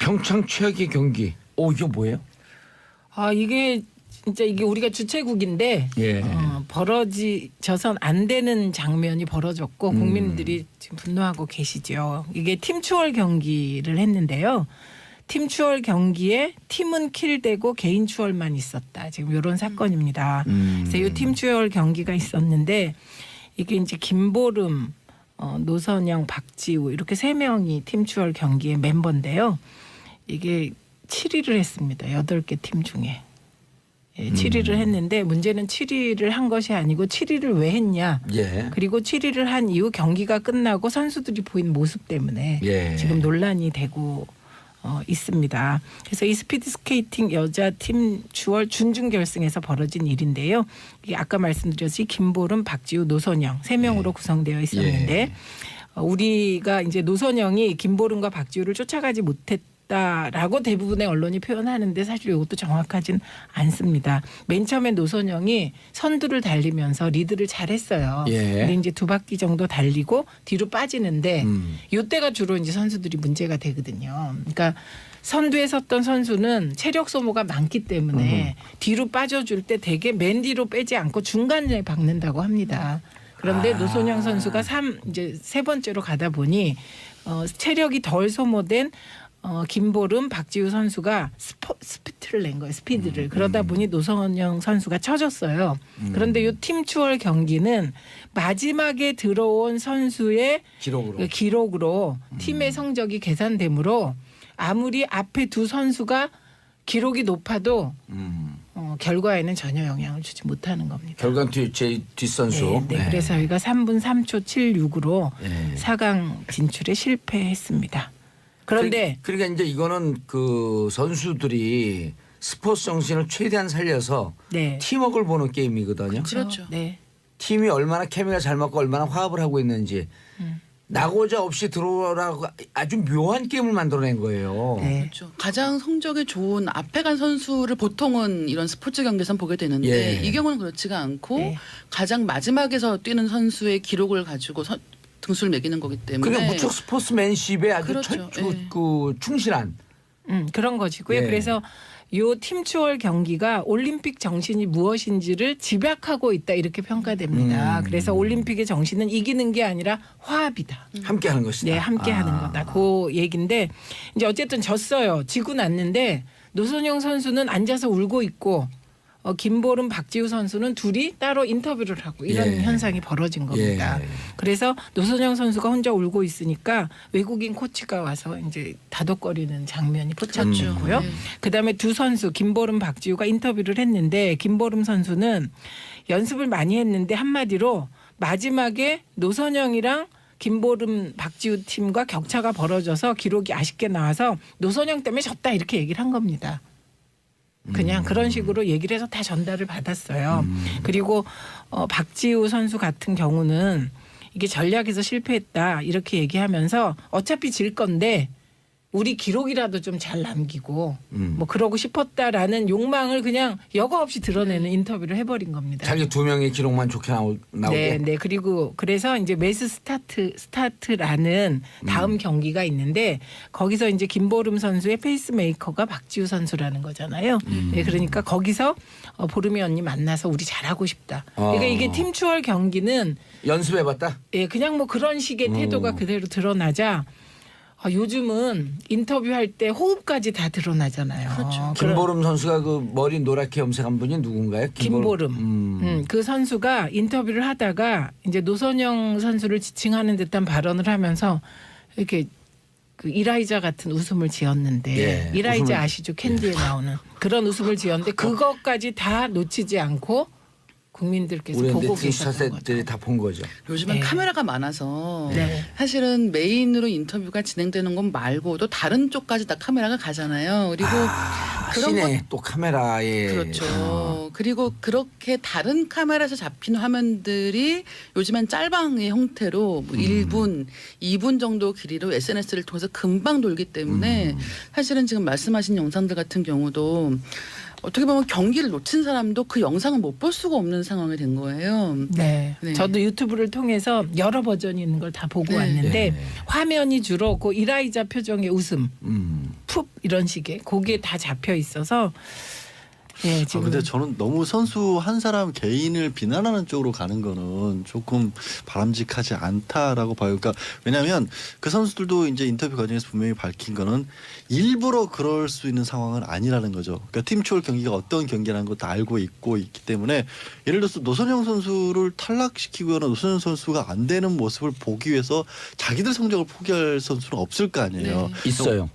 평창 최악의 경기. 이게 뭐예요? 이게 진짜 이게 우리가 주최국인데 예. 벌어져선 안 되는 장면이 벌어졌고 국민들이 지금 분노하고 계시죠. 이게 팀추월 경기를 했는데요. 팀추월 경기에 팀은 킬되고 개인 추월만 있었다. 지금 이런 사건입니다. 그래서 이 팀추월 경기가 있었는데 이게 이제 김보름, 노선영, 박지우 이렇게 3명이 팀추월 경기의 멤버인데요. 이게 7위를 했습니다. 8개 팀 중에. 7위를 했는데 문제는 7위를 한 것이 아니고 7위를 왜 했냐. 예. 그리고 7위를 한 이후 경기가 끝나고 선수들이 보인 모습 때문에 예. 지금 논란이 되고 있습니다. 그래서 이 스피드 스케이팅 여자 팀 주월 준중 결승에서 벌어진 일인데요. 이게 아까 말씀드렸듯이 김보름, 박지우, 노선영 3명으로 구성되어 있었는데 우리가 이제 노선영이 김보름과 박지우를 쫓아가지 못했다라고 대부분의 언론이 표현하는데 사실 이것도 정확하진 않습니다. 맨 처음에 노선영이 선두를 달리면서 리드를 잘했어요. 근데 이제 2바퀴 정도 달리고 뒤로 빠지는데 이때가 주로 이제 선수들이 문제가 되거든요. 그러니까 선두에 섰던 선수는 체력 소모가 많기 때문에 뒤로 빠져줄 때 되게 맨 뒤로 빼지 않고 중간에 박는다고 합니다. 그런데 노선영 선수가 이제 3번째로 가다 보니 체력이 덜 소모된 김보름, 박지우 선수가 스피드를 낸 거예요. 스피드를. 그러다 보니 노선영 선수가 쳐졌어요. 그런데 이 팀추월 경기는 마지막에 들어온 선수의 기록으로 팀의 성적이 계산되므로 아무리 앞에 두 선수가 기록이 높아도 결과에는 전혀 영향을 주지 못하는 겁니다. 결과는 제 뒷선수. 네. 그래서 저희가 3분 3초 76으로 4강 진출에 실패했습니다. 그런데 그러니까 이제 이거는 그 선수들이 스포츠 정신을 최대한 살려서 팀워크를 보는 게임이거든요. 그렇죠. 네. 팀이 얼마나 케미가 잘 맞고 얼마나 화합을 하고 있는지 나고자 없이 들어오라고 아주 묘한 게임을 만들어낸 거예요. 그렇죠. 가장 성적이 좋은 앞에 간 선수를 보통은 이런 스포츠 경기에선 보게 되는데 이 경우는 그렇지가 않고 가장 마지막에서 뛰는 선수의 기록을 가지고 등수를 매기는 거기 때문에 그게 무척 스포츠맨십에 아주 그렇죠. 충실한 그런 것이고요. 그래서 요 팀추월 경기가 올림픽 정신이 무엇인지를 집약하고 있다 이렇게 평가됩니다. 그래서 올림픽의 정신은 이기는 게 아니라 화합이다. 함께하는 것이다. 네, 함께하는 거다. 그 얘기인데 이제 어쨌든 졌어요. 지고 났는데 노선영 선수는 앉아서 울고 있고 김보름, 박지우 선수는 둘이 따로 인터뷰를 하고 이런 현상이 벌어진 겁니다. 그래서 노선영 선수가 혼자 울고 있으니까 외국인 코치가 와서 이제 다독거리는 장면이 포착됐고요. 그다음에 두 선수 김보름, 박지우가 인터뷰를 했는데 김보름 선수는 연습을 많이 했는데 한마디로 마지막에 노선영이랑 김보름, 박지우 팀과 격차가 벌어져서 기록이 아쉽게 나와서 노선영 때문에 졌다 이렇게 얘기를 한 겁니다. 그냥 그런 식으로 얘기를 해서 다 전달을 받았어요. 그리고 박지우 선수 같은 경우는 이게 전략에서 실패했다 이렇게 얘기하면서 어차피 질 건데 우리 기록이라도 좀 잘 남기고 뭐 그러고 싶었다라는 욕망을 그냥 여과 없이 드러내는 인터뷰를 해버린 겁니다. 자기 2명의 기록만 좋게 나오게. 네. 그리고 그래서 이제 매스 스타트라는 다음 경기가 있는데 거기서 이제 김보름 선수의 페이스메이커가 박지우 선수라는 거잖아요. 네, 그러니까 거기서 보름이 언니 만나서 우리 잘하고 싶다. 그러니까 이게 팀추월 경기는 연습해봤다. 예, 그냥 뭐 그런 식의 태도가 그대로 드러나자. 요즘은 인터뷰할 때 호흡까지 다 드러나잖아요. 그렇죠. 김보름 선수가 그 머리 노랗게 염색한 분이 누군가요? 김보름. 그 선수가 인터뷰를 하다가 이제 노선영 선수를 지칭하는 듯한 발언을 하면서 이렇게 그 이라이자 같은 웃음을 지었는데 이라이자 아시죠? 캔디에 나오는 그런 웃음을 지었는데 그것까지 다 놓치지 않고 국민들께서 보고 계셨던 거죠. 다 본 거죠. 요즘은 카메라가 많아서 사실은 메인으로 인터뷰가 진행되는 건 말고도 다른 쪽까지 다 카메라가 가잖아요. 그리고 그런 시내 또 카메라에 그렇죠. 그리고 그렇게 다른 카메라에서 잡힌 화면들이 요즘엔 짤방의 형태로 뭐 1분, 2분 정도 길이로 SNS를 통해서 금방 돌기 때문에 사실은 지금 말씀하신 영상들 같은 경우도 어떻게 보면 경기를 놓친 사람도 그 영상을 못 볼 수가 없는 상황이 된 거예요. 네. 네. 저도 유튜브를 통해서 여러 버전이 있는 걸 다 보고 네. 왔는데 네. 화면이 주로 그 이라이자 표정의 웃음, 푹 이런 식의 그게 다 잡혀 있어서 예, 지금 근데 저는 너무 선수 한 사람 개인을 비난하는 쪽으로 가는 거는 조금 바람직하지 않다라고 봐요. 그러니까 왜냐하면 그 선수들도 이제 인터뷰 과정에서 분명히 밝힌 거는 일부러 그럴 수 있는 상황은 아니라는 거죠. 그러니까 팀 추월 경기가 어떤 경기라는 거 다 알고 있기 때문에 예를 들어서 노선영 선수를 탈락시키거나 노선영 선수가 안 되는 모습을 보기 위해서 자기들 성적을 포기할 선수는 없을 거 아니에요. 네. 있어요.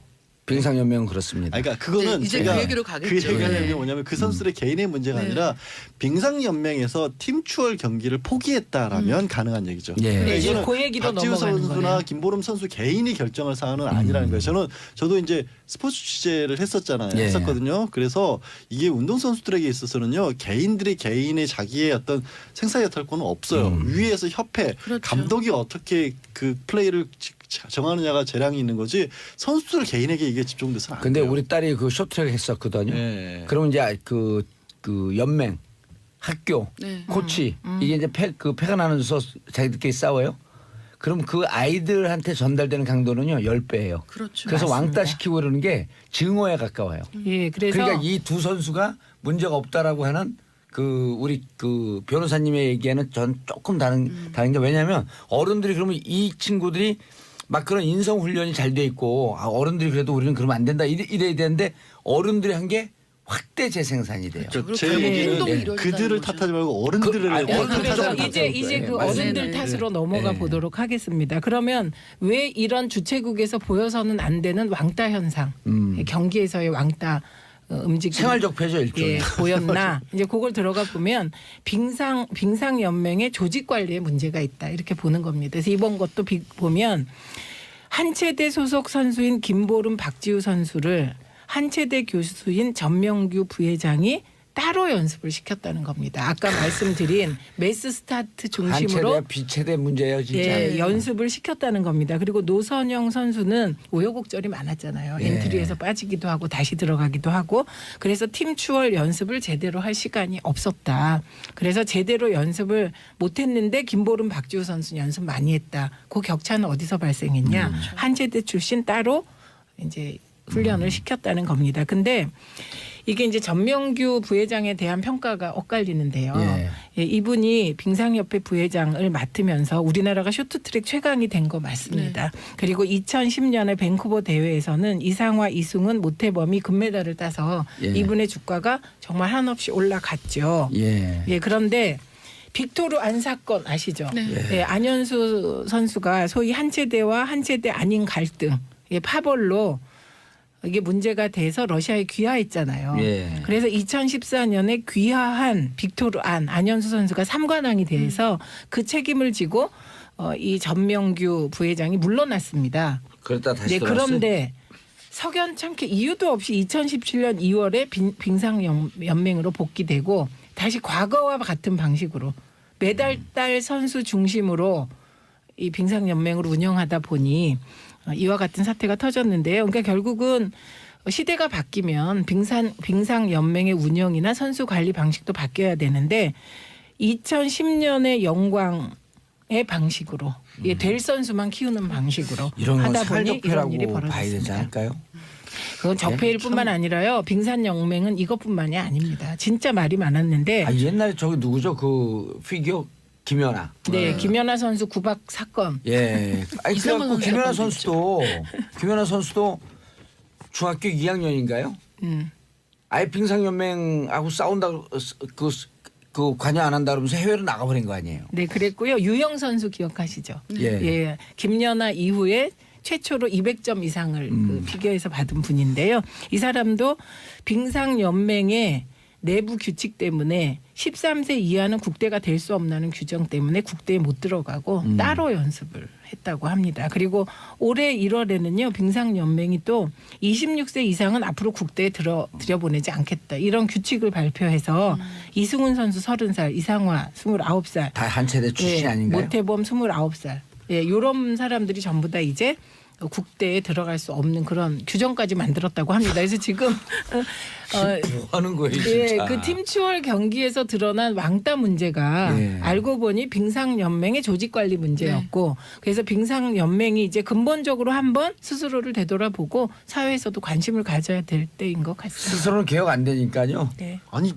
빙상연맹은 그렇습니다. 그러니까 그거는 이제 제가 그 얘기로 그 가겠죠. 얘기하는 게 네. 뭐냐면 그 선수들의 개인의 문제가 네. 아니라 빙상연맹에서 팀 추월 경기를 포기했다라면 가능한 얘기죠. 예. 그러니까 네, 지금 이거는 그 얘기로 박지우 넘어가는 선수나 거네요. 김보름 선수 개인이 결정할 사안은 아니라는 거예요. 저도 이제 스포츠 취재를 했었잖아요. 예. 했었거든요. 그래서 이게 운동 선수들에게 있어서는요 개인들이 개인의 자기의 어떤 생사여탈권은 없어요. 위에서 협회 그렇죠. 감독이 어떻게 그 플레이를 정하느냐가 재량이 있는 거지 선수들 개인에게 이게 집중돼서는 안 근데 돼요. 우리 딸이 그 쇼트트랙 했었거든요. 네. 그러면 이제 그 연맹, 학교, 네. 코치 이게 이제 패가 나면서 자기들끼리 싸워요. 그럼 그 아이들한테 전달되는 강도는요 10배예요. 그렇죠. 그래서 맞습니다. 왕따 시키고 그러는 게 증오에 가까워요. 예, 그래서 그러니까 이 두 선수가 문제가 없다라고 하는 그 우리 그 변호사님의 얘기에는 전 조금 다른 게 왜냐하면 어른들이 그러면 이 친구들이 막 그런 인성 훈련이 잘 돼 있고 어른들이 그래도 우리는 그러면 안 된다 이래야 되는데 어른들이 한 게 확대 재생산이 돼요. 그리고 제 결국 얘기는 행동이 예. 이루어진다는 그들을 거죠. 탓하지 말고 어른들을 아니, 예, 어른들 그래서 탓하는 이제 거죠. 그 네, 어른들 맞습니다. 탓으로 넘어가 네. 보도록 하겠습니다. 그러면 왜 이런 주최국에서 보여서는 안 되는 왕따 현상, 경기에서의 왕따 움직임 생활적 폐죠 일종의. 예, 보였나 이제 그걸 들어가 보면 빙상 연맹의 조직 관리에 문제가 있다 이렇게 보는 겁니다. 그래서 이번 것도 보면 한체대 소속 선수인 김보름 박지우 선수를 한체대 교수인 전명규 부회장이 따로 연습을 시켰다는 겁니다. 아까 말씀드린 매스 스타트 중심으로 한체대 비체대 문제예요 진짜. 예, 연습을 시켰다는 겁니다. 그리고 노선영 선수는 우여곡절이 많았잖아요. 예. 엔트리에서 빠지기도 하고 다시 들어가기도 하고 그래서 팀 추월 연습을 제대로 할 시간이 없었다. 그래서 제대로 연습을 못했는데 김보름 박지우 선수는 연습 많이 했다. 그 격차는 어디서 발생했냐. 한체대 출신 따로 이제 훈련을 시켰다는 겁니다. 근데 이게 이제 전명규 부회장에 대한 평가가 엇갈리는데요. 예, 이분이 빙상협회 부회장을 맡으면서 우리나라가 쇼트트랙 최강이 된 거 맞습니다. 그리고 2010년에 밴쿠버 대회에서는 이상화, 이승훈, 모태범이 금메달을 따서 예. 이분의 주가가 정말 한없이 올라갔죠. 예. 예, 그런데 빅토르 안 사건 아시죠? 네. 예, 안현수 선수가 소위 한체대와 한체대 아닌 갈등, 예, 파벌로 이게 문제가 돼서 러시아에 귀화했잖아요. 예. 그래서 2014년에 귀화한 빅토르 안현수 선수가 삼관왕이 돼서 그 책임을 지고 이 전명규 부회장이 물러났습니다. 그랬다 다시 네, 돌아왔어요. 그런데 석연찮게 이유도 없이 2017년 2월에 빙상연맹으로 복귀되고 다시 과거와 같은 방식으로 매달 달 선수 중심으로 이 빙상연맹으로 운영하다 보니 이와 같은 사태가 터졌는데요. 그러니까 결국은 시대가 바뀌면 빙상연맹의 운영이나 선수 관리 방식도 바뀌어야 되는데 2010년의 영광의 방식으로 될 선수만 키우는 방식으로 이런 건 하다 보니 이런 일이 살적폐라고 봐야 되지 벌어졌습니다. 않을까요? 그건 적폐일 뿐만 아니라요. 빙산연맹은 이것뿐만이 아닙니다. 진짜 말이 많았는데 아, 옛날에 저기 누구죠? 그 피겨 김연아. 네, 김연아 선수 구박 사건. 예. 아니 이상한 그래갖고 김연아 선수가 선수도 중학교 2학년인가요? 아예 빙상연맹하고 싸운다고 그 관여 안 한다 그러면서 해외로 나가버린 거 아니에요? 네, 그랬고요. 유영 선수 기억하시죠? 예. 예. 김연아 이후에 최초로 200점 이상을 그 피겨에서 받은 분인데요. 이 사람도 빙상연맹의 내부 규칙 때문에 13세 이하는 국대가 될 수 없다는 규정 때문에 국대에 못 들어가고 따로 연습을 했다고 합니다. 그리고 올해 1월에는요. 빙상연맹이 또 26세 이상은 앞으로 국대에 들여보내지 않겠다. 이런 규칙을 발표해서 이승훈 선수 30살, 이상화 29살. 다 한체대 출신 아닌가요? 모태범 29살. 예, 요런 사람들이 전부 다 이제 국대에 들어갈 수 없는 그런 규정까지 만들었다고 합니다. 그래서 지금 뭐 하는 거예요, 진짜. 예, 그 팀추월 경기에서 드러난 왕따 문제가 예. 알고 보니 빙상연맹의 조직관리 문제였고 그래서 빙상연맹이 이제 근본적으로 한번 스스로를 되돌아보고 사회에서도 관심을 가져야 될 때인 것 같습니다. 스스로는 개혁 안 되니까요. 네. 아니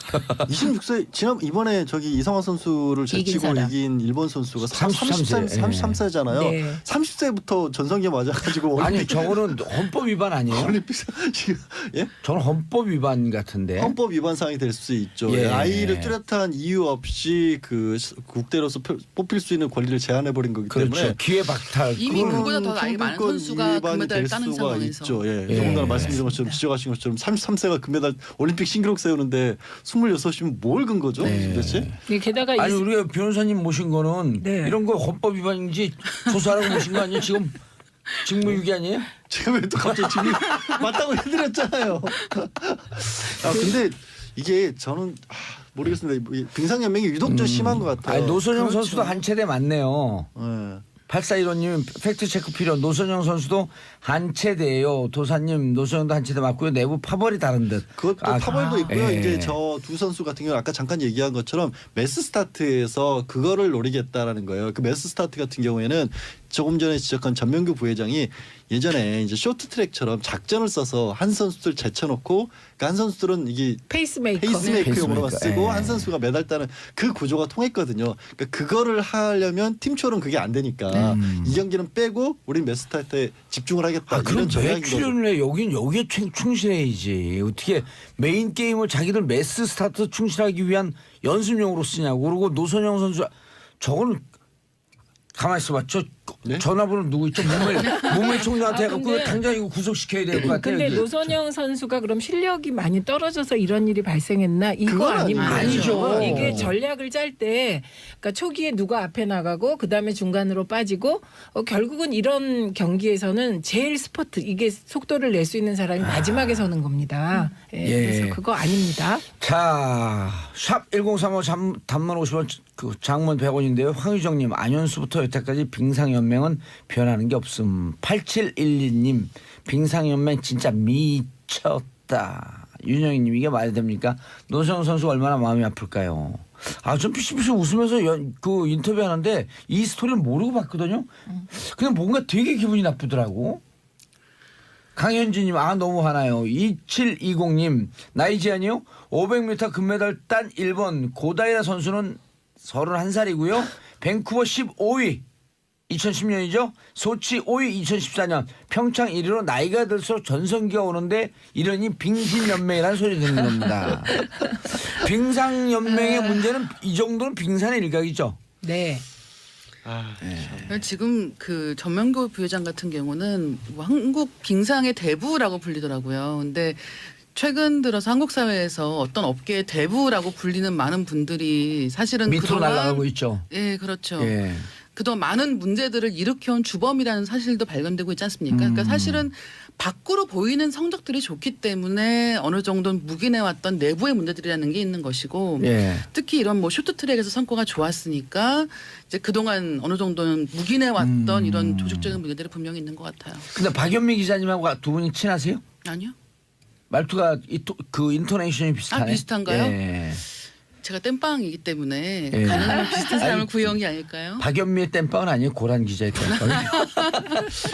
26세 이번에 저기 이성화 선수를 제치고 사람. 이긴 일본 선수가 33세. 33세잖아요. 네. 30세부터 전성기 맞아가지고 아니 저거는 헌법 위반 아니에요? 올림픽 지금 예? 저는 헌법 위반 같은데. 헌법 위반 사항이 될 수 있죠. 예. 아이를 뚜렷한 이유 없이 그 국대로서 뽑힐 수 있는 권리를 제한해 버린 거기 그렇죠. 때문에 기회 박탈. 이미 그거는 그보다 더 나이 많은 평등권 선수가 위반이 금메달 될 따는 수가 상황에서. 있죠. 예. 예. 더군다나 말씀드린 것처럼 지적하신 것처럼 33세가 금메달 올림픽 신기록 세우는데 26이면 뭘 근거죠? 네. 도대체? 게다가 아니 우리가 변호사님 모신 거는 네. 이런 거 헌법 위반인지 조사하라고 모신 거 아니에요? 지금 직무유기 아니에요? 제가 왜 또 갑자기 지금 맞다고 해드렸잖아요. 아 근데 이게 저는 모르겠습니다. 빙상연맹이 유독 좀 심한 것 같아요. 아니, 노선영 그렇죠. 선수도 한 체대 맞네요. 예. 8415님 팩트체크 필요. 노선영 선수도 한 체대예요. 도사님 노선영도 한 체대 맞고요. 내부 파벌이 다른 듯. 그것도 아, 파벌도 있고요. 예. 이제 저 두 선수 같은 경우는 아까 잠깐 얘기한 것처럼 매스 스타트에서 그거를 노리겠다라는 거예요. 그 매스 스타트 같은 경우에는 조금 전에 지적한 전명규 부회장이 예전에 이제 쇼트트랙처럼 작전을 써서 한 선수들 제쳐놓고 그러니까 한 선수들은 이게 페이스메이커용으로만 쓰고 예. 한 선수가 메달 따는 그 구조가 통했거든요. 그러니까 그거를 하려면 팀초는 그게 안 되니까 이 경기는 빼고 우린 매스 스타트에 집중을 하겠다. 아, 그럼 이런 왜 전략인 거죠. 출연을 해? 여기에 충실해야지. 어떻게 메인 게임을 자기들 매스 스타트 충실하기 위한 연습용으로 쓰냐고. 그리고 노선영 선수 저거는 가만히 있어봐. 저 네? 전화번호 누구 있죠? 문무일 총장한테 해갖고 근데- 당장 이거 구속시켜야 될 것 같아요. 근데 이게. 노선영 선수가 그럼 실력이 많이 떨어져서 이런 일이 발생했나? 이거 그건 아닙니다. 아니죠. 이게 전략을 짤 때 그러니까 초기에 누가 앞에 나가고 그다음에 중간으로 빠지고 결국은 이런 경기에서는 제일 스퍼트 이게 속도를 낼 수 있는 사람이 마지막에 서는 겁니다. 예, 예. 그래서 그거 아닙니다. 자, 샵 1035 단문 50원 그 장문 100원인데요. 황유정님 안현수부터 여태까지 빙상연맹은 변하는 게 없음. 8712님 빙상연맹 진짜 미쳤다. 윤영희님 이게 말이 됩니까? 노성영 선수 얼마나 마음이 아플까요? 아, 좀 피식피식 웃으면서 그 인터뷰하는데 이 스토리를 모르고 봤거든요. 그냥 뭔가 되게 기분이 나쁘더라고. 강현진님 너무 화나요. 2720님 나이 제한이요? 500m 금메달 딴 일본 고다이라 선수는 31살이고요. 밴쿠버 15위 2010년이죠. 소치 5위 2014년 평창 1위로 나이가 들수록 전성기가 오는데 이러니 빙신연맹이라는 소리 듣는 겁니다. 빙상연맹의 문제는 이 정도는 빙산의 일각이죠. 네. 지금 그 전명규 부회장 같은 경우는 뭐 한국 빙상의 대부라고 불리더라고요. 근데 최근 들어서 한국 사회에서 어떤 업계의 대부라고 불리는 많은 분들이 사실은 밑으로 그동안 날아가고 있죠. 예, 그렇죠. 예. 그동안 많은 문제들을 일으켜온 주범이라는 사실도 발견되고 있지 않습니까? 그러니까 사실은 밖으로 보이는 성적들이 좋기 때문에 어느 정도는 묵인해왔던 내부의 문제들이라는 게 있는 것이고 예. 특히 이런 뭐 쇼트트랙에서 성과가 좋았으니까 이제 그동안 어느 정도는 묵인해왔던 이런 조직적인 문제들이 분명히 있는 것 같아요. 근데 박연미 기자님하고 두 분이 친하세요? 아니요? 말투가 그 인토네이션이 비슷하네. 비슷한가요? 예. 제가 땜빵이기 때문에 예. 가능한 비슷한 사람을 아니, 구해온 게 아닐까요? 박연미의 땜빵은 아니에요. 고란 기자의 땜빵.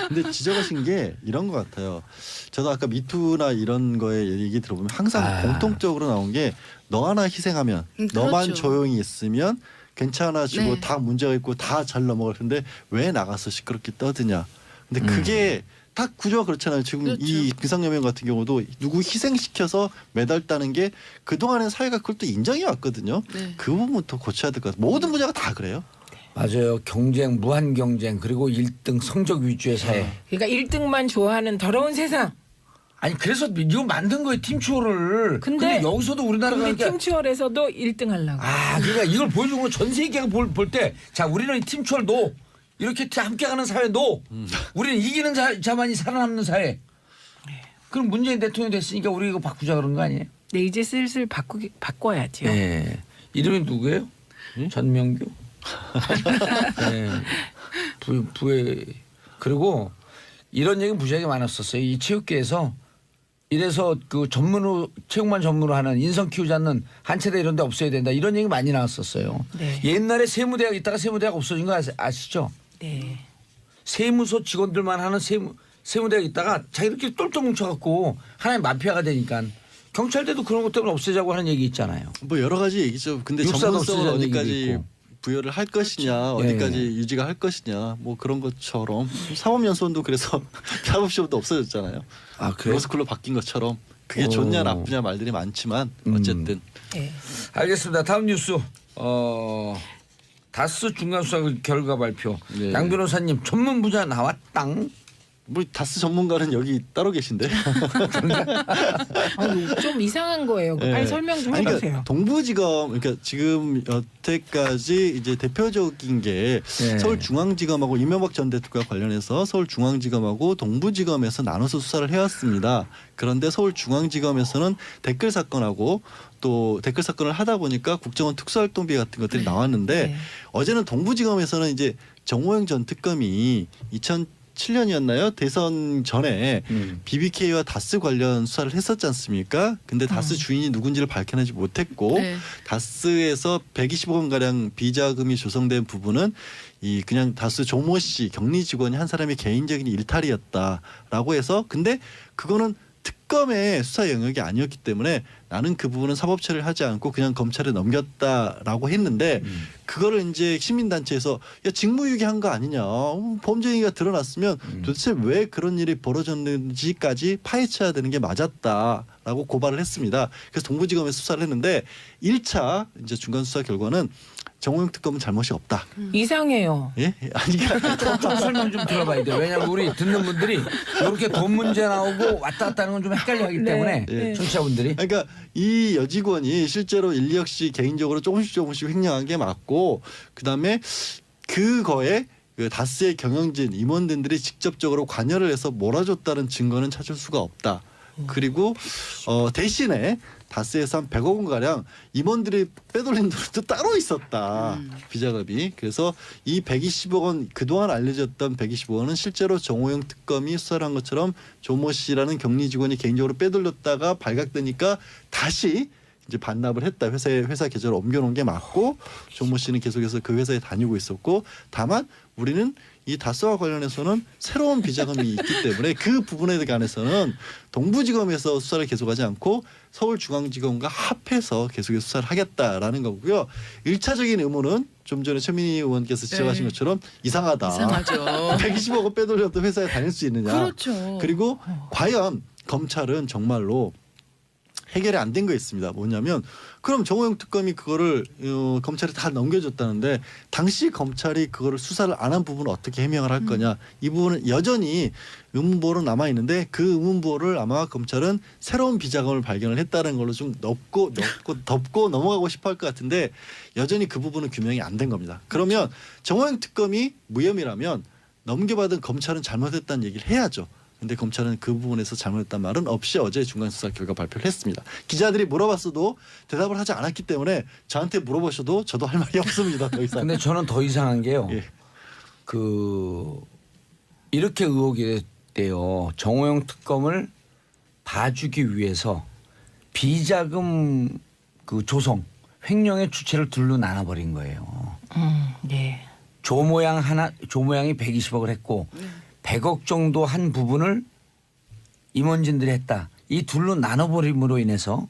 근데 지적하신 게 이런 것 같아요. 저도 아까 미투나 이런 거에 얘기 들어보면 항상 공통적으로 나온 게 너 하나 희생하면 너만 그렇죠. 조용히 있으면 괜찮아지고 네. 다 문제가 있고 다 잘 넘어갈 텐데 왜 나가서 시끄럽게 떠드냐. 근데 그게 다 구조가 그렇잖아요. 지금 그렇죠. 이 빙상연맹 같은 경우도 누구 희생시켜서 메달 따는 게 그동안에 사회가 그걸 또 인정해 왔거든요. 네. 그 부분부터 고쳐야 될 것 같아요. 모든 분야가 다 그래요. 맞아요. 경쟁, 무한 경쟁, 그리고 1등 성적 위주의 사회. 그러니까 1등만 좋아하는 더러운 세상. 아니 그래서 이거 만든 거예요. 팀추어를. 근데 여기서도 우리나라가 우리 그러니까 팀추월에서도 1등 하려고. 그러니까 이걸 보여준 건 전 세계가 볼 때 자 우리는 이 팀추어를 노 이렇게 함께 가는 사회 노 우리는 이기는 자만이 살아남는 사회. 그럼 문재인 대통령이 됐으니까 우리 이거 바꾸자 그런 거 아니에요? 네, 이제 슬슬 바꿔야지요. 네. 이름이 누구예요? 전명규. 네. 부의 그리고 이런 얘기 무지하게 많았었어요. 이 체육계에서 이래서 그 전문으로 체육만 전문으로 하는 인성 키우지 않는 한체대 이런 데 없어야 된다. 이런 얘기 많이 나왔었어요. 네. 옛날에 세무대학 있다가 세무대학 없어진 거 아시죠? 네. 세무소 직원들만 하는 세무대학 있다가 자기들끼리 똘똘 뭉쳐갖고 하나의 마피아가 되니까 경찰대도 그런 것 때문에 없애자고 하는 얘기 있잖아요. 뭐 여러 가지 얘기죠. 근데 육사도 전문성을 없애자는 얘기도 어디까지 있고. 부여를 할 것이냐, 그렇죠. 어디까지 예. 유지가 할 것이냐, 뭐 그런 것처럼 사법연수원도 그래서 사법시험도 없어졌잖아요. 아, 그래요? 로스쿨로 바뀐 것처럼 그게 오. 좋냐 나쁘냐 말들이 많지만 어쨌든 네. 알겠습니다. 다음 뉴스. 다스 중간수사 결과 발표. 네. 양 변호사님 전문 분야 나왔당. 뭐 다스 전문가는 여기 따로 계신데. 아니, 좀 이상한 거예요. 네. 빨리 설명 좀 아니, 해주세요. 그러니까 동부지검 그러니까 지금 여태까지 이제 대표적인 게 네. 서울중앙지검하고 이명박 전 대통령과 관련해서 서울중앙지검하고 동부지검에서 나눠서 수사를 해왔습니다. 그런데 서울중앙지검에서는 댓글 사건하고 또 댓글 사건을 하다 보니까 국정원 특수활동비 같은 것들이 나왔는데 네. 어제는 동부지검에서는 이제 정호영 전 특검이 2007년이었나요? 대선 전에 BBK와 다스 관련 수사를 했었지 않습니까? 근데 다스 주인이 누군지를 밝혀내지 못했고 네. 다스에서 120억 원 가량 비자금이 조성된 부분은 이 그냥 다스 조모 씨 격리 직원이 한 사람의 개인적인 일탈이었다라고 해서 근데 그거는 특검의 수사 영역이 아니었기 때문에 나는 그 부분은 사법 처리를 하지 않고 그냥 검찰에 넘겼다라고 했는데 그거를 이제 시민단체에서 야 직무유기한 거 아니냐 범죄 행위가 드러났으면 도대체 왜 그런 일이 벌어졌는지까지 파헤쳐야 되는 게 맞았다라고 고발을 했습니다. 그래서 동부지검에서 수사를 했는데 1차 이제 중간 수사 결과는 정호영 특검은 잘못이 없다. 이상해요. 예? 아니 좀 설명 좀 들어봐야 돼요. 왜냐하면 우리 듣는 분들이 이렇게 돈 문제 나오고 왔다 갔다 하는 건 좀 헷갈려하기 네. 때문에 네. 청취자분들이 그러니까 이 여직원이 실제로 일리혁 씨 개인적으로 조금씩 횡령한 게 맞고 그다음에 그거에 그 다스의 경영진 임원들이 직접적으로 관여를 해서 몰아줬다는 증거는 찾을 수가 없다. 그리고 대신에 다스에서 한 100억 원 가량 임원들이 빼돌린 돈도 따로 있었다. 비자금이. 그래서 이 120억 원 그동안 알려졌던 120억 원은 실제로 정호영 특검이 수사를 한 것처럼 조모 씨라는 격리 직원이 개인적으로 빼돌렸다가 발각되니까 다시 이제 반납을 했다. 회사 계좌로 옮겨놓은 게 맞고 조모 씨는 계속해서 그 회사에 다니고 있었고 다만 우리는 이 다스와 관련해서는 새로운 비자금이 있기 때문에 그 부분에 관해서는 동부지검에서 수사를 계속하지 않고 서울중앙지검과 합해서 계속해서 수사를 하겠다라는 거고요. 1차적인 의무는 좀 전에 최민희 의원께서 지적하신 네. 것처럼 이상하다. 이상하죠. 120억 원 빼돌려도 회사에 다닐 수 있느냐. 그렇죠. 그리고 과연 검찰은 정말로 해결이 안 된 거 있습니다. 뭐냐면 그럼 정호영 특검이 그거를 검찰에 다 넘겨줬다는데 당시 검찰이 그거를 수사를 안 한 부분을 어떻게 해명을 할 거냐. 이 부분은 여전히 의문부호로 남아 있는데 그 의문부호를 아마 검찰은 새로운 비자금을 발견을 했다는 걸로 좀 덮고 넘어가고 싶어 할 것 같은데 여전히 그 부분은 규명이 안 된 겁니다. 그러면 정호영 특검이 무혐의라면 넘겨받은 검찰은 잘못했다는 얘기를 해야죠. 근데 검찰은 그 부분에서 잘못했단 말은 없이 어제 중간수사 결과 발표를 했습니다. 기자들이 물어봤어도 대답을 하지 않았기 때문에 저한테 물어보셔도 저도 할 말이 없습니다. 더 이상. 근데 저는 더 이상한 게요. 예. 이렇게 의혹이 됐대요. 정호영 특검을 봐주기 위해서 비자금 조성 횡령의 주체를 둘로 나눠버린 거예요. 네. 조모양이 120억을 했고 100억 정도 한 부분을 임원진들이 했다. 이 둘로 나눠버림으로 인해서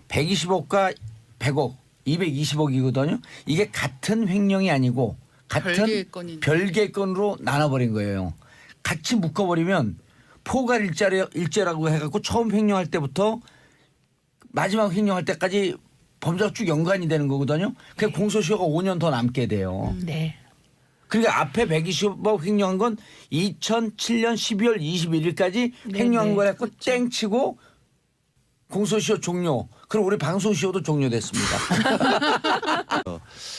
120억과 100억, 220억이거든요. 이게 같은 횡령이 아니고 같은 별개의 건으로 나눠버린 거예요. 같이 묶어버리면 포괄 일죄라고 해갖고 처음 횡령할 때부터 마지막 횡령할 때까지 범죄가 쭉 연관이 되는 거거든요. 그게 공소시효가 5년 더 남게 돼요. 네. 그러니까 앞에 120억 횡령한 건 2007년 12월 21일까지 횡령한 거라고 땡치고 공소시효 종료. 그럼 우리 방송시효도 종료됐습니다.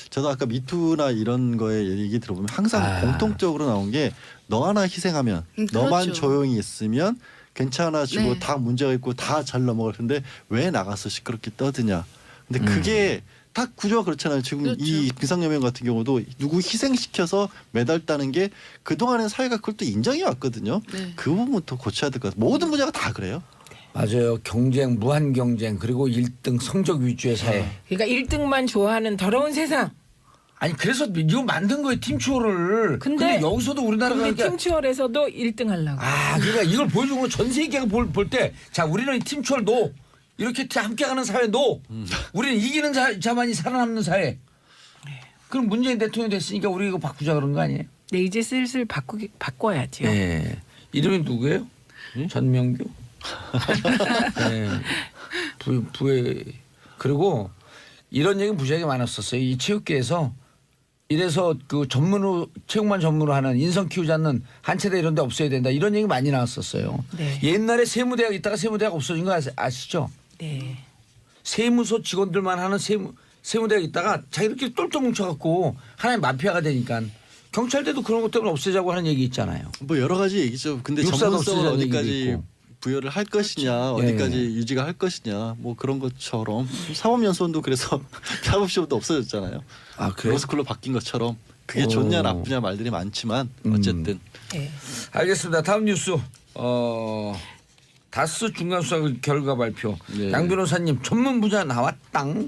저도 아까 미투나 이런 거에 얘기 들어보면 항상 공통적으로 나온 게 너 하나 희생하면 너만 그렇죠. 조용히 있으면 괜찮아지고 네. 다 문제가 있고 다 잘 넘어갈 텐데 왜 나가서 시끄럽게 떠드냐. 근데 그게 다 구조가 그렇잖아요. 지금 그렇죠. 이 비상연맹 같은 경우도 누구 희생시켜서 메달 따는 게 그동안에 사회가 그걸 또 인정해 왔거든요. 네. 그 부분부터 고쳐야 될 것 같아요. 모든 분야가 다 그래요. 맞아요. 경쟁, 무한 경쟁, 그리고 1등 성적 위주의 사회. 그러니까 1등만 좋아하는 더러운 세상. 아니 그래서 이거 만든 거예요, 팀추어를. 근데 여기서도 우리나라가 근데 그러니까 팀추월에서도 1등 하려고. 그러니까 이걸 보여주는 건 전 세계가 볼 때 자 우리는 이 팀추어를 노 이렇게 함께 가는 사회 노 우리는 이기는 자만이 살아남는 사회. 그럼 문재인 대통령 됐으니까 우리 이거 바꾸자 그런 거 아니에요? 네, 이제 슬슬 바꿔야죠. 네. 이름이 누구예요? 전명규. 네. 부의 그리고 이런 얘기 무지하게 많았었어요. 이 체육계에서 이래서 그 전문으로 체육만 전문으로 하는 인성 키우지 않는 한체대 이런 데 없어야 된다. 이런 얘기 많이 나왔었어요. 네. 옛날에 세무대학 있다가 세무대학 없어진 거 아시죠? 네. 세무소 직원들만 하는 세무대학 있다가 자기들끼리 똘똘 뭉쳐갖고 하나의 마피아가 되니까 경찰대도 그런 것 때문에 없애자고 하는 얘기 있잖아요. 뭐 여러 가지 얘기죠. 근데 육사도 전문성을 없애자는 얘기도 어디까지 있고. 부여를 할 것이냐, 예. 어디까지 유지가 할 것이냐, 뭐 그런 것처럼 사법연수원도 그래서 사법시험도 없어졌잖아요. 아 그래요? 로스쿨로 바뀐 것처럼 그게 좋냐 나쁘냐 말들이 많지만 어쨌든 네. 알겠습니다. 다음 뉴스. 다스 중간수사 결과 발표. 네. 양 변호사님 전문 분야 나왔당.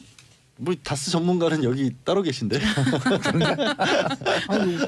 뭐 다스 전문가는 여기 따로 계신데.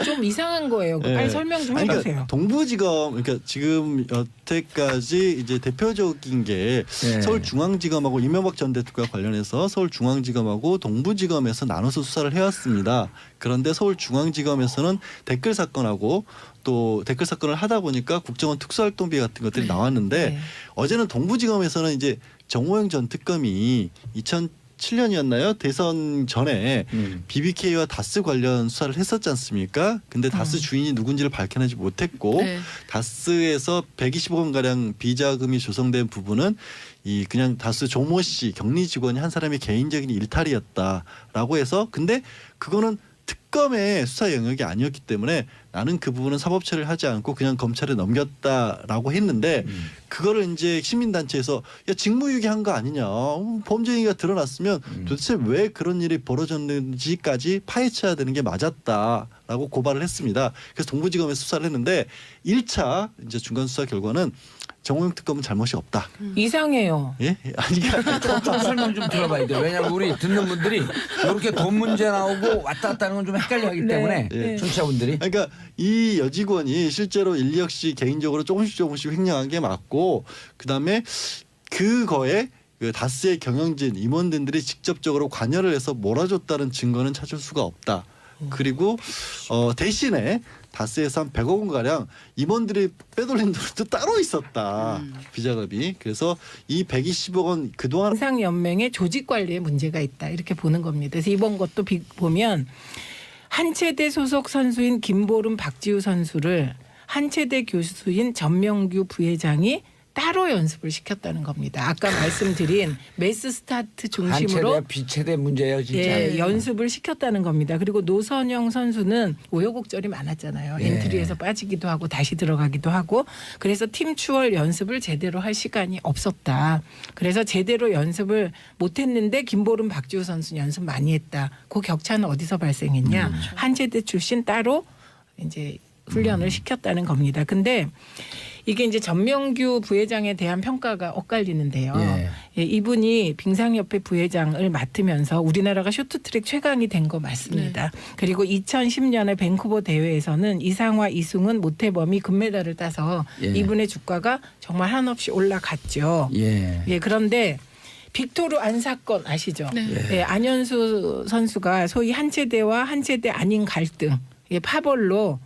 좀 이상한 거예요. 네. 빨리 설명 좀 아니, 해주세요. 그러니까 동부지검 그러니까 지금 여태까지 이제 대표적인 게 네. 서울중앙지검하고 이명박 전 대통령과 관련해서 서울중앙지검하고 동부지검에서 나눠서 수사를 해왔습니다. 그런데 서울중앙지검에서는 댓글 사건하고 또 댓글 사건을 하다 보니까 국정원 특수활동비 같은 것들이 나왔는데 네. 어제는 동부지검에서는 이제 정호영 전 특검이 2007년이었나요? 대선 전에 BBK와 다스 관련 수사를 했었지 않습니까? 근데 다스 주인이 누군지를 밝혀내지 못했고 네. 다스에서 120억 원 가량 비자금이 조성된 부분은 이 그냥 다스 조모 씨 격리 직원이 한 사람의 개인적인 일탈이었다라고 해서 근데 그거는 특검의 수사 영역이 아니었기 때문에 나는 그 부분은 사법 처리를 하지 않고 그냥 검찰에 넘겼다라고 했는데 그거를 이제 시민단체에서 야 직무유기한 거 아니냐 범죄 행위가 드러났으면 도대체 왜 그런 일이 벌어졌는지까지 파헤쳐야 되는 게 맞았다라고 고발을 했습니다. 그래서 동부지검에서 수사를 했는데 1차 이제 중간 수사 결과는 정호영 특검은 잘못이 없다. 이상해요. 예? 아니 좀 설명 좀 들어봐야 돼요. 왜냐하면 우리 듣는 분들이 이렇게 돈 문제 나오고 왔다 갔다 하는 건 좀 헷갈려하기 네. 때문에 네. 청취자분들이 그러니까 이 여직원이 실제로 1, 2억씩 개인적으로 조금씩 횡령한 게 맞고 그다음에 그거에 그 다스의 경영진 임원들이 직접적으로 관여를 해서 몰아줬다는 증거는 찾을 수가 없다. 그리고 대신에 다스에서 한 100억 원 가량 임원들이 빼돌린 돈도 따로 있었다. 비자금이. 그래서 이 120억 원 그동안 상연맹의 조직 관리에 문제가 있다 이렇게 보는 겁니다. 그래서 이번 것도 보면 한체대 소속 선수인 김보름 박지우 선수를 한체대 교수인 전명규 부회장이 따로 연습을 시켰다는 겁니다. 아까 말씀드린 메스 스타트 중심으로 한체대 비체대 문제예요 진짜. 예, 연습을 시켰다는 겁니다. 그리고 노선영 선수는 우여곡절이 많았잖아요. 예. 엔트리에서 빠지기도 하고 다시 들어가기도 하고 그래서 팀 추월 연습을 제대로 할 시간이 없었다. 그래서 제대로 연습을 못했는데 김보름 박지우 선수는 연습 많이 했다. 그 격차는 어디서 발생했냐. 한체대 출신 따로 이제 훈련을 시켰다는 겁니다. 근데 이게 이제 전명규 부회장에 대한 평가가 엇갈리는데요. 예, 이분이 빙상협회 부회장을 맡으면서 우리나라가 쇼트트랙 최강이 된 거 맞습니다. 네. 그리고 2010년에 밴쿠버 대회에서는 이상화, 이승은, 모태범이 금메달을 따서 예. 이분의 주가가 정말 한없이 올라갔죠. 예. 예, 그런데 빅토르 안 사건 아시죠? 네. 예, 안현수 선수가 소위 한체대와 한체대 아닌 갈등, 파벌로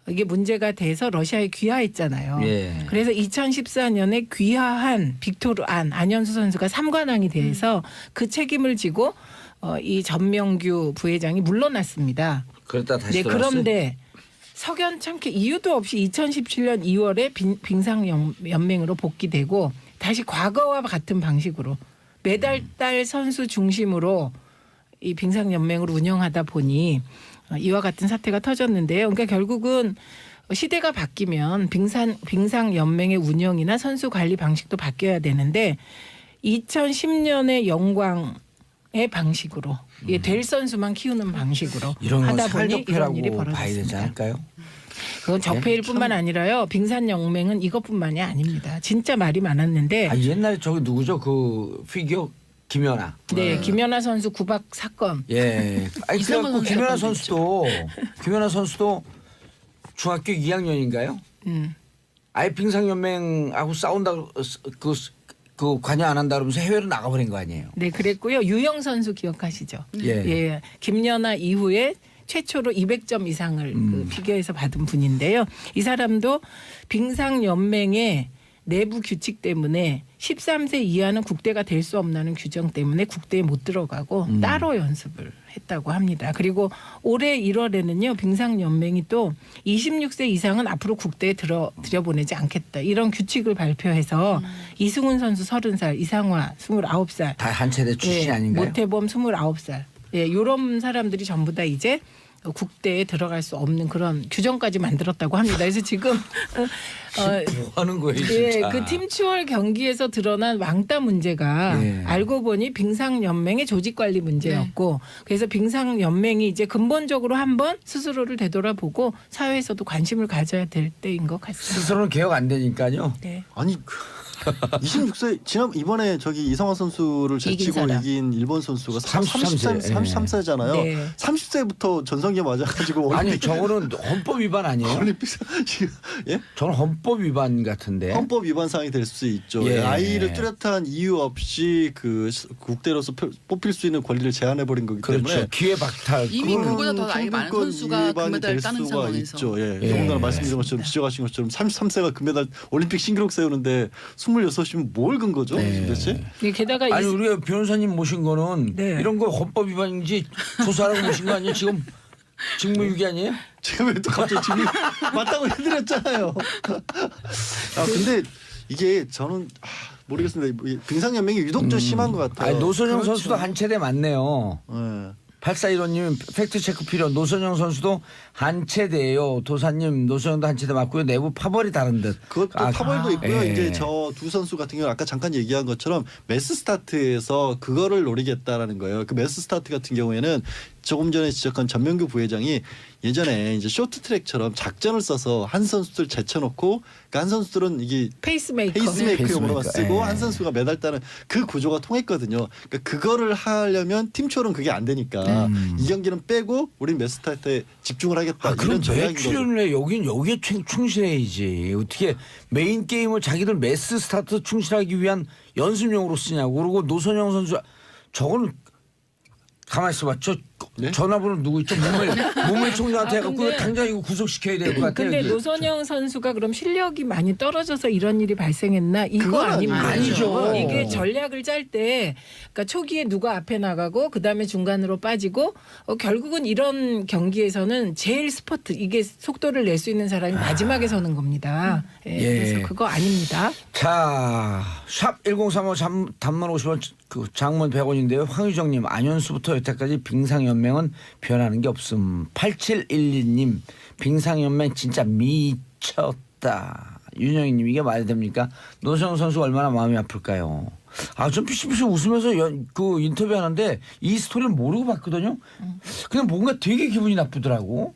이게 문제가 돼서 러시아에 귀화했잖아요. 예. 그래서 2014년에 귀화한 빅토르 안현수 선수가 삼관왕이 돼서 그 책임을 지고 이 전명규 부회장이 물러났습니다. 그랬다 다시 네, 돌아왔어요. 그런데 석연찮게 이유도 없이 2017년 2월에 빙상연맹으로 복귀되고 다시 과거와 같은 방식으로 매달 딸 선수 중심으로 이 빙상연맹을 운영하다 보니 이와 같은 사태가 터졌는데요. 그러니까 결국은 시대가 바뀌면 빙상연맹의 운영이나 선수 관리 방식도 바뀌어야 되는데 2010년의 영광에 방식으로 될 선수만 키우는 방식으로 이런 건 하다 보니 이런 일이 살적폐라고 봐야 되지 벌어졌습니다. 않을까요? 그건 적폐일뿐만 아니라요. 빙산연맹은 이것뿐만이 아닙니다. 진짜 말이 많았는데 아, 옛날에 저기 누구죠? 그 피겨 김연아. 네, 김연아 선수 구박 사건. 예. 아니 이상한 그래갖고 선수 김연아 선수도 중학교 2학년인가요? 아예 빙상연맹하고 싸운다고 그 관여 안 한다 그러면서 해외로 나가버린 거 아니에요? 네, 그랬고요. 유영 선수 기억하시죠? 예. 예. 김연아 이후에 최초로 200점 이상을 그 피겨에서 받은 분인데요. 이 사람도 빙상연맹의 내부 규칙 때문에 13세 이하는 국대가 될 수 없다는 규정 때문에 국대에 못 들어가고 따로 연습을 했다고 합니다. 그리고 올해 1월에는요. 빙상연맹이 또 26세 이상은 앞으로 국대에 들여보내지 않겠다. 이런 규칙을 발표해서 이승훈 선수 30살, 이상화 29살. 다 한체대 출신 아닌가요? 모태범 29살. 예, 이런 사람들이 전부 다 이제 국대에 들어갈 수 없는 그런 규정까지 만들었다고 합니다. 그래서 지금 뭐 하는 거예요, 예, 진짜. 그 팀추월 경기에서 드러난 왕따 문제가 예. 알고 보니 빙상연맹의 조직관리 문제였고 그래서 빙상연맹이 이제 근본적으로 한번 스스로를 되돌아보고 사회에서도 관심을 가져야 될 때인 것 같습니다. 스스로는 개혁 안 되니까요. 네. 아니 26세 이번에 저기 이상화 선수를 이긴 제치고 사람. 이긴 일본 선수가 33세. 33세잖아요. 네. 30세부터 전성기 맞아가지고 아니 저거는 헌법 위반 아니에요? 올림픽 지금 예? 저는 헌법 위반 같은데. 헌법 위반 사항이 될 수 있죠. 예. 아이를 뚜렷한 이유 없이 그 국대로서 뽑힐 수 있는 권리를 제한해 버린 거기 때문에 그렇죠. 기회 박탈. 이미 그거는 그보다 더 나이 많은 총선권 선수가 위반이 금메달 될 따는 수가 상황에서. 있죠. 예. 예. 더군다나 말씀드린 것처럼 지적하신 것처럼 33세가 금메달 올림픽 신기록 세우는데 26이면 뭘 근거죠? 네. 도대체? 예, 게다가 아니 우리가 변호사님 모신 거는 네. 이런 거 헌법 위반인지 조사하라고 모신 거 아니에요? 지금 직무유기 아니에요? 제가 왜 또 갑자기 지금 맞다고 해드렸잖아요. 아 근데 이게 저는 모르겠습니다. 빙상연맹이 유독 좀 심한 것 같아요. 아니, 노선영 그렇죠. 선수도 한체대 맞네요. 예. 8415님 팩트체크 필요. 노선영 선수도 한체대예요. 도사님 노선영도 한체대 맞고요. 내부 파벌이 다른 듯. 그것도 아, 파벌도 있고요. 예. 이제 저 두 선수 같은 경우는 아까 잠깐 얘기한 것처럼 매스 스타트에서 그거를 노리겠다라는 거예요. 그 매스 스타트 같은 경우에는 조금 전에 지적한 전명규 부회장이 예전에 이제 쇼트트랙처럼 작전을 써서 한 선수들 제쳐놓고 그 한 선수들은 이게 페이스메이커용으로만 쓰고 예. 한 선수가 메달 따는 그 구조가 통했거든요. 그러니까 그거를 하려면 팀초는 그게 안 되니까 이 경기는 빼고 우린 매스 스타트에 집중을 하겠다. 아, 그럼 이런 왜 전략인 거죠. 출연을 해? 여기에 충실해야지. 어떻게 메인 게임을 자기들 매스 스타트 충실하기 위한 연습용으로 쓰냐고. 그리고 노선영 선수 저거는 가만히 있어봐. 저 네? 전화번호 누구 있죠? 문무일 총장한테 해갖고 근데- 당장 이거 구속시켜야 될 것 같아요. 근데 이게. 노선영 선수가 그럼 실력이 많이 떨어져서 이런 일이 발생했나? 이거 그건 아닙니다. 아니죠. 이게 전략을 짤 때 그러니까 초기에 누가 앞에 나가고 그다음에 중간으로 빠지고 결국은 이런 경기에서는 제일 스퍼트 이게 속도를 낼 수 있는 사람이 마지막에 서는 겁니다. 예, 예. 그래서 그거 아닙니다. 자, 샵 1035 단문 50원 그 장문 100원인데요. 황유정님 안현수부터 여태까지 빙상연맹은 변하는 게 없음. 8712님 빙상연맹 진짜 미쳤다. 윤영희님 이게 말이 됩니까? 노성영 선수가 얼마나 마음이 아플까요? 아, 좀 피식피식 웃으면서 그 인터뷰하는데 이 스토리를 모르고 봤거든요. 그냥 뭔가 되게 기분이 나쁘더라고.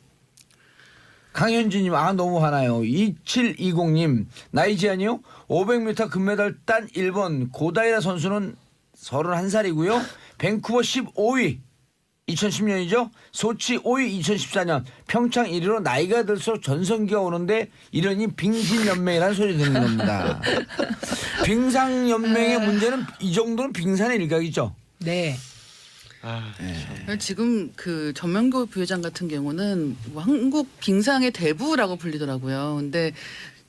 강현진님 너무 화나요. 2720님 나이 제한이요? 500m 금메달 딴 일본 고다이라 선수는 31살이고요. 밴쿠버 15위 2010년이죠. 소치 5위 2014년. 평창 1위로 나이가 들수록 전성기가 오는데 이러니 빙신연맹이라는 소리 듣는 겁니다. 빙상연맹의 문제는 이 정도는 빙산의 일각이죠. 네. 지금 그 전명규 부회장 같은 경우는 뭐 한국 빙상의 대부라고 불리더라고요. 근데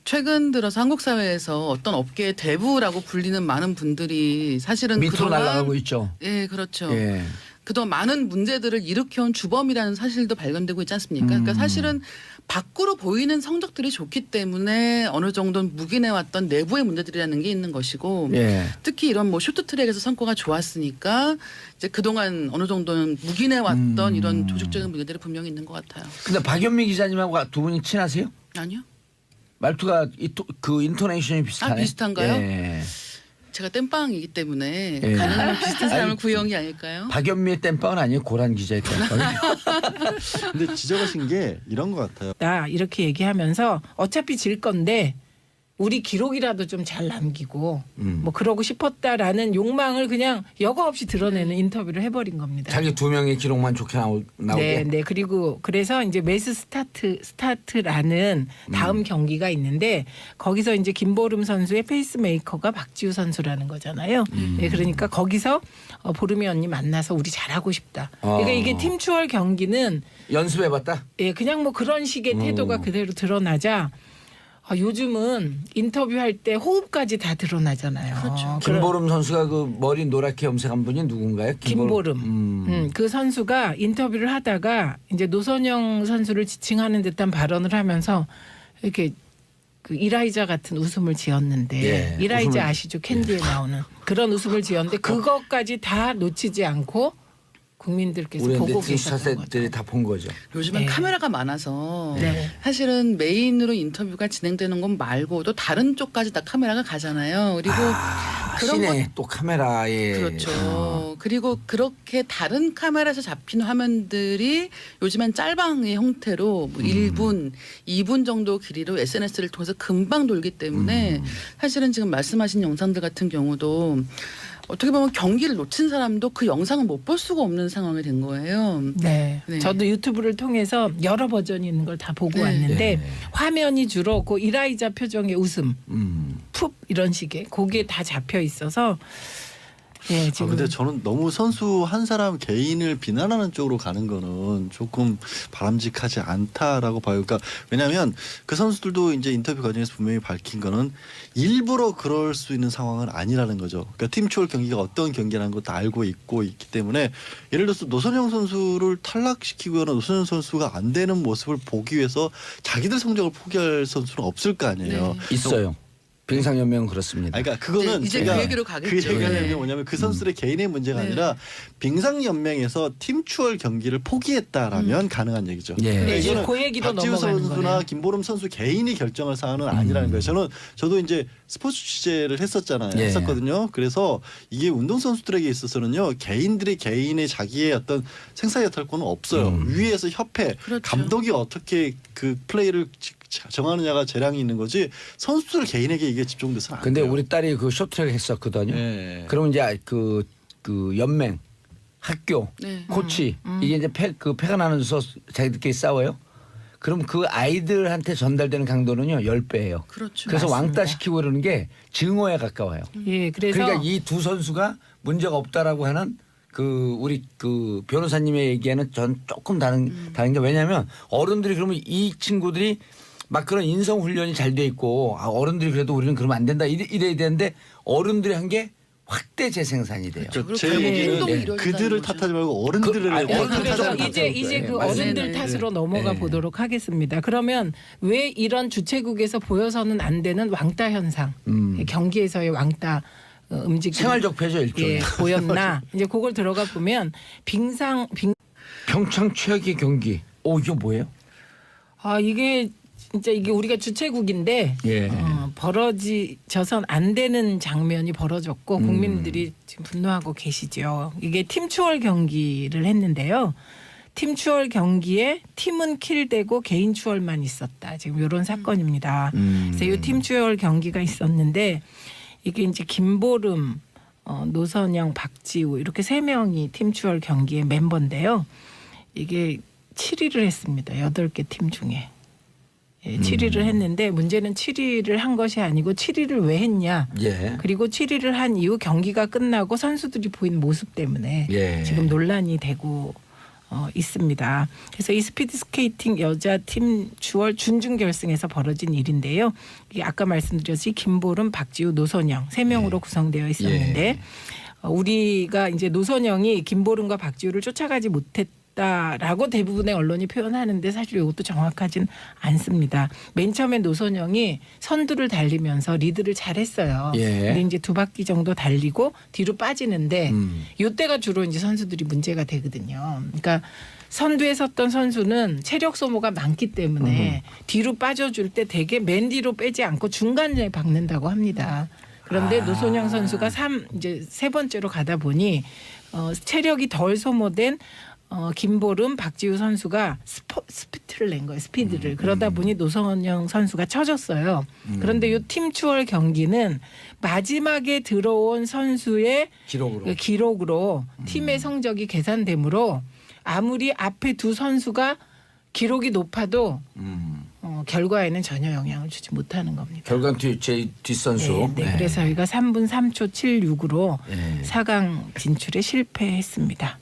최근 들어서 한국 사회에서 어떤 업계의 대부라고 불리는 많은 분들이 사실은 밑으로 날아가고 있죠. 예, 그렇죠. 예. 그동안 많은 문제들을 일으켜온 주범이라는 사실도 발견되고 있지 않습니까? 그러니까 사실은 밖으로 보이는 성적들이 좋기 때문에 어느 정도는 묵인해왔던 내부의 문제들이라는 게 있는 것이고 예. 특히 이런 뭐 쇼트트랙에서 성과가 좋았으니까 이제 그동안 어느 정도는 묵인해왔던 이런 조직적인 문제들이 분명히 있는 것 같아요. 근데 박연미 기자님하고 두 분이 친하세요? 아니요? 말투가 그 인토네이션이 비슷하네. 비슷한가요? 예. 제가 땜빵이기 때문에 예. 가능하면 비슷한 사람을 아니, 구해온 게 아닐까요? 박연미의 땜빵은 아니에요. 고란 기자의 땜빵. 근데 지적하신 게 이런 것 같아요. 나 이렇게 얘기하면서 어차피 질 건데 우리 기록이라도 좀 잘 남기고 뭐 그러고 싶었다라는 욕망을 그냥 여과 없이 드러내는 인터뷰를 해버린 겁니다. 자기 두 명의 기록만 좋게 나오게. 네. 그리고 그래서 이제 매스 스타트라는 다음 경기가 있는데 거기서 이제 김보름 선수의 페이스메이커가 박지우 선수라는 거잖아요. 네, 그러니까 거기서 보름이 언니 만나서 우리 잘하고 싶다. 그러니까 이게 팀 추월 경기는 연습해봤다. 예, 그냥 뭐 그런 식의 태도가 그대로 드러나자 요즘은 인터뷰할 때 호흡까지 다 드러나잖아요. 그렇죠. 김보름 선수가 그 머리 노랗게 염색한 분이 누군가요? 김보름. 그 선수가 인터뷰를 하다가 이제 노선영 선수를 지칭하는 듯한 발언을 하면서 이렇게 그 이라이자 같은 웃음을 지었는데 예, 이라이자 웃음을 아시죠? 캔디에 나오는 그런 웃음을 지었는데 그것까지 다 놓치지 않고 국민들께서 우리 보고 네티즌 계셨던 사세들이 거죠. 다 본 거죠. 요즘은 네. 카메라가 많아서 네. 사실은 메인으로 인터뷰가 진행되는 건 말고도 다른 쪽까지 다 카메라가 가잖아요. 그리고 그런 시내 또 카메라에 그렇죠. 그리고 그렇게 다른 카메라에서 잡힌 화면들이 요즘엔 짤방의 형태로 뭐 1분, 2분 정도 길이로 SNS를 통해서 금방 돌기 때문에 사실은 지금 말씀하신 영상들 같은 경우도 어떻게 보면 경기를 놓친 사람도 그 영상을 못 볼 수가 없는 상황이 된 거예요. 네. 네. 저도 유튜브를 통해서 여러 버전이 있는 걸 다 보고 네. 왔는데 네. 화면이 주로 그 이라이자 표정의 웃음, 푹 이런 식의 그게 다 잡혀 있어서 예, 지금 근데 저는 너무 선수 한 사람 개인을 비난하는 쪽으로 가는 거는 조금 바람직하지 않다라고 봐요. 그러니까 왜냐하면 그 선수들도 이제 인터뷰 과정에서 분명히 밝힌 거는 일부러 그럴 수 있는 상황은 아니라는 거죠. 그러니까 팀 추월 경기가 어떤 경기라는 것도 알고 있기 때문에 예를 들어서 노선영 선수를 탈락시키거나 노선영 선수가 안 되는 모습을 보기 위해서 자기들 성적을 포기할 선수는 없을 거 아니에요. 네. 있어요. 빙상연맹은 그렇습니다. 그러니까 그거는 이제 제가 그 얘기로 가겠죠. 그 얘기하는 네. 게 뭐냐면 그 선수들의 개인의 문제가 네. 아니라 빙상연맹에서 팀 추월 경기를 포기했다라면 가능한 얘기죠. 예. 그러니까 네, 이제 이거는 그 얘기로 박지우 넘어가는 선수나 거네요. 김보름 선수 개인이 결정할 사안은 아니라는 거예요. 저도 이제 스포츠 취재를 했었잖아요. 예. 했었거든요. 그래서 이게 운동 선수들에게 있어서는요, 개인들이 개인의 자기의 어떤 생사여탈권은 없어요. 위에서 협회, 그렇죠. 감독이 어떻게 그 플레이를 정하느냐가 재량이 있는 거지 선수들 개인에게 이게 집중돼서는 안 근데 돼요. 우리 딸이 그 쇼트트랙 했었거든요. 네. 그러면 이제 그 연맹, 학교, 네. 코치 이게 이제 패가 나면서 자기들끼리 싸워요. 그럼 그 아이들한테 전달되는 강도는요 10배예요. 그렇죠. 그래서 맞습니다. 왕따 시키고 그러는 게 증오에 가까워요. 예, 그래서 그러니까 이 두 선수가 문제가 없다라고 하는 그 우리 그 변호사님의 얘기에는 전 조금 다른 게 왜냐하면 어른들이 그러면 이 친구들이 막 그런 인성 훈련이 잘 돼 있고 어른들이 그래도 우리는 그러면 안 된다 이래야 되는데 어른들이 한 게 확대 재생산이 돼요. 그리고 제 결국 얘기는 행동이 이루어진다는 그들을 거죠. 탓하지 말고 어른들을 어른들을 그래서 탓하는 이제 거죠. 이제 그 맞습니다. 어른들 네. 탓으로 넘어가 네. 보도록 하겠습니다. 그러면 왜 이런 주최국에서 보여서는 안 되는 왕따 현상, 경기에서의 왕따 움직임 생활적 폐죠 일종의. 예, 보였나 이제 그걸 들어가 보면 평창 최악의 경기. 이거 뭐예요? 이게 진짜 이게 우리가 주최국인데 예. 벌어져선 안 되는 장면이 벌어졌고 국민들이 지금 분노하고 계시죠. 이게 팀 추월 경기를 했는데요. 팀 추월 경기에 팀은 킬되고 개인 추월만 있었다. 지금 이런 사건입니다. 그래서 이 팀 추월 경기가 있었는데 이게 이제 김보름, 노선영, 박지우 이렇게 세 명이 팀 추월 경기의 멤버인데요. 이게 7위를 했습니다. 8개 팀 중에. 예, 7위를 했는데 문제는 7위를 한 것이 아니고 7위를 왜 했냐. 예. 그리고 7위를 한 이후 경기가 끝나고 선수들이 보인 모습 때문에 예. 지금 논란이 되고 있습니다. 그래서 이 스피드 스케이팅 여자 팀 주월 준중 결승에서 벌어진 일인데요. 이게 아까 말씀드렸듯이 김보름, 박지우, 노선영 세 명으로 구성되어 있었는데 우리가 이제 노선영이 김보름과 박지우를 쫓아가지 못했다라고 대부분의 언론이 표현하는데 사실 이것도 정확하진 않습니다. 맨 처음에 노선영이 선두를 달리면서 리드를 잘했어요. 예. 근데 이제 2바퀴 정도 달리고 뒤로 빠지는데 이때가 주로 이제 선수들이 문제가 되거든요. 그러니까 선두에 섰던 선수는 체력 소모가 많기 때문에 뒤로 빠져줄 때 되게 맨 뒤로 빼지 않고 중간에 박는다고 합니다. 그런데 노선영 선수가 이제 세 번째로 가다 보니 체력이 덜 소모된 김보름, 박지우 선수가 스피드를 낸 거예요. 스피드를. 그러다 보니 노선영 선수가 쳐졌어요. 그런데 이 팀 추월 경기는 마지막에 들어온 선수의 기록으로 팀의 성적이 계산되므로 아무리 앞에 두 선수가 기록이 높아도 결과에는 전혀 영향을 주지 못하는 겁니다. 결과는 제 뒷선수. 네. 그래서 저희가 3분 3초 76으로 4강 진출에 실패했습니다.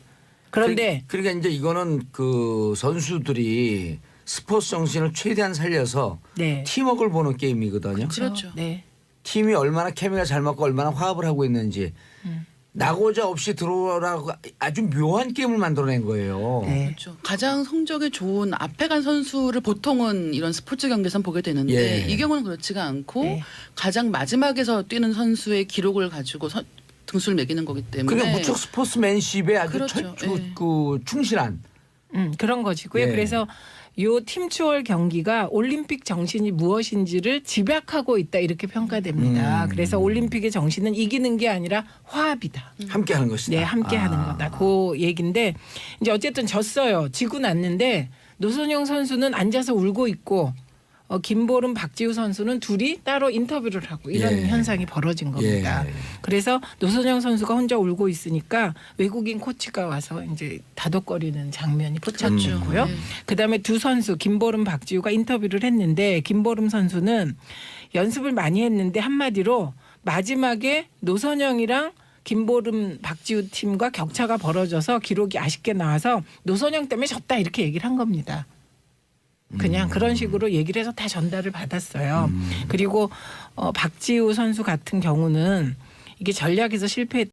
그런데 그러니까 이제 이거는 그 선수들이 스포츠 정신을 최대한 살려서 팀워크를 보는 게임이거든요. 그렇죠. 네. 팀이 얼마나 케미가 잘 맞고 얼마나 화합을 하고 있는지 나고자 없이 들어오라고 아주 묘한 게임을 만들어낸 거예요. 네. 그렇죠. 가장 성적이 좋은 앞에 간 선수를 보통은 이런 스포츠 경기에선 보게 되는데 이 경우는 그렇지가 않고 가장 마지막에서 뛰는 선수의 기록을 가지고 등수를 매기는 거기 때문에 그게 무척 스포츠맨십에 아주 그렇죠. 충실한 그런 것이고요. 그래서 요 팀추월 경기가 올림픽 정신이 무엇인지를 집약하고 있다 이렇게 평가됩니다. 그래서 올림픽의 정신은 이기는 게 아니라 화합이다. 함께하는 것이다. 네, 함께하는 거다. 그 얘기인데 이제 어쨌든 졌어요. 지고 났는데 노선영 선수는 앉아서 울고 있고 김보름, 박지우 선수는 둘이 따로 인터뷰를 하고 이런 현상이 벌어진 겁니다. 그래서 노선영 선수가 혼자 울고 있으니까 외국인 코치가 와서 이제 다독거리는 장면이 포착됐고요. 그다음에 두 선수 김보름, 박지우가 인터뷰를 했는데 김보름 선수는 연습을 많이 했는데 한마디로 마지막에 노선영이랑 김보름, 박지우 팀과 격차가 벌어져서 기록이 아쉽게 나와서 노선영 때문에 졌다 이렇게 얘기를 한 겁니다. 그냥 그런 식으로 얘기를 해서 다 전달을 받았어요. 그리고 박지우 선수 같은 경우는 이게 전략에서 실패했